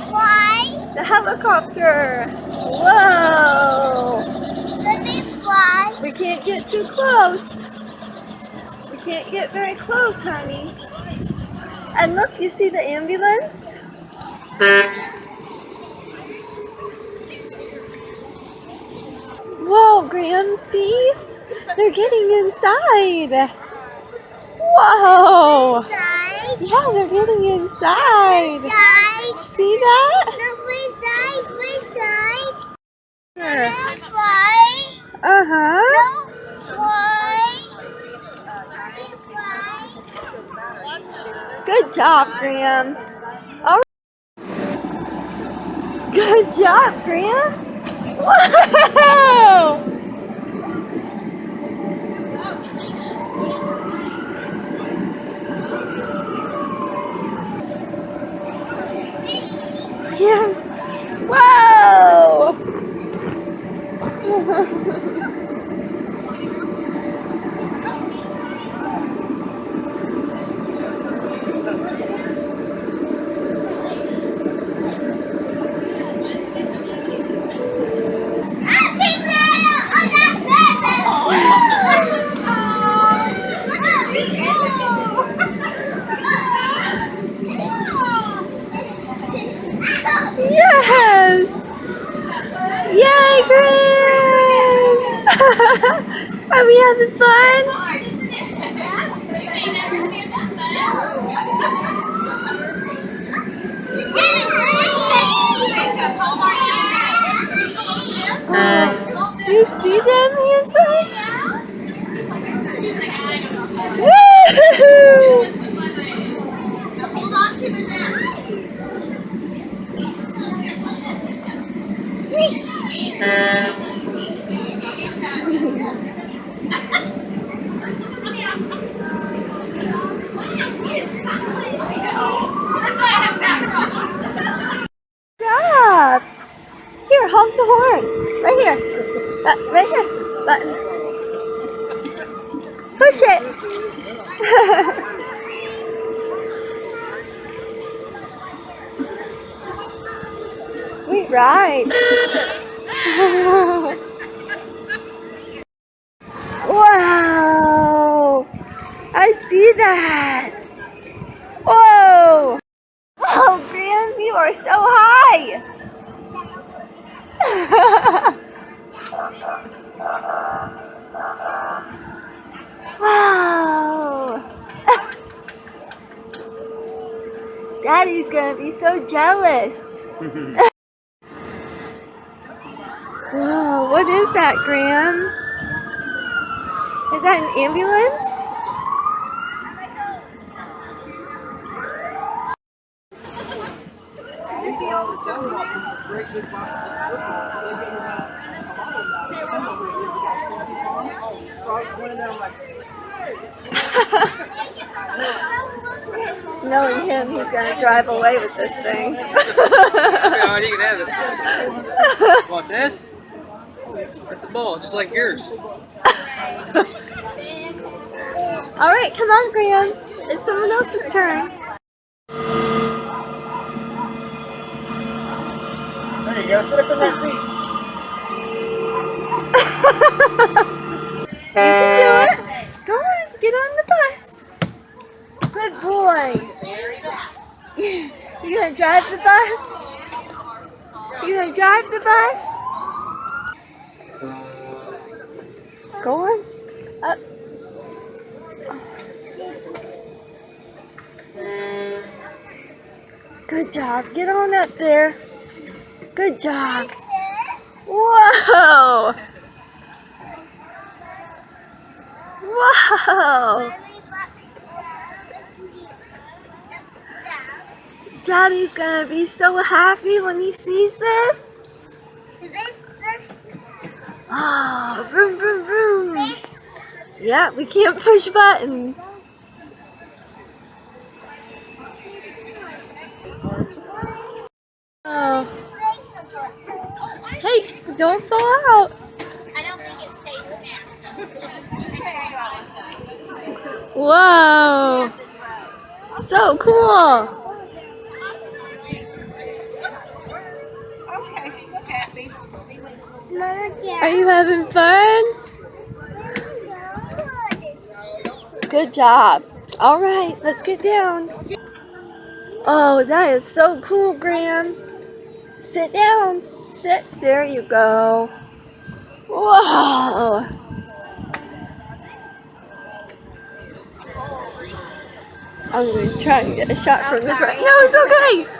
fly. The helicopter. Whoa. Let me fly. We can't get too close. We can't get very close, honey. And look, you see the ambulance? Whoa, Graham, see? They're getting inside. Whoa. Side. Yeah, they're getting inside. Side. See that? No, which side? Which side? Sure. No, fly. Uh-huh. No, fly. Good job, Graham. All right. Good job, Graham. Whoa! Yes. Whoa! Yes! Yay, Graham! Are we having fun? You see them inside? Woo! Hold on to the net. Job. Here, honk the horn. Right here. Right here. Button. Push it. Sweet ride. Wow. I see that. Whoa. Whoa, Graham, you are so high. Wow. Daddy's gonna be so jealous. Whoa, what is that, Graham? Is that an ambulance? Knowing him, he's gonna drive away with this thing. Yeah, you can have it. Want this? It's a ball, just like yours. All right, come on, Graham. It's someone else's turn. There you go. Sit up in that seat. You can do it. Go on, get on the bus. Good boy. You gonna drive the bus? You gonna drive the bus? Go on. Up. Good job. Get on up there. Good job. Whoa. Whoa. Daddy's gonna be so happy when he sees this. Oh, vroom, vroom, vroom. Yeah, we can't push buttons. Oh. Hey, don't fall out. I don't think it stays there. Whoa. So cool. Are you having fun? Good job. All right, let's get down. Oh, that is so cool, Graham. Sit down. Sit. There you go. Whoa. I'm going to try and get a shot from the front. No, it's okay.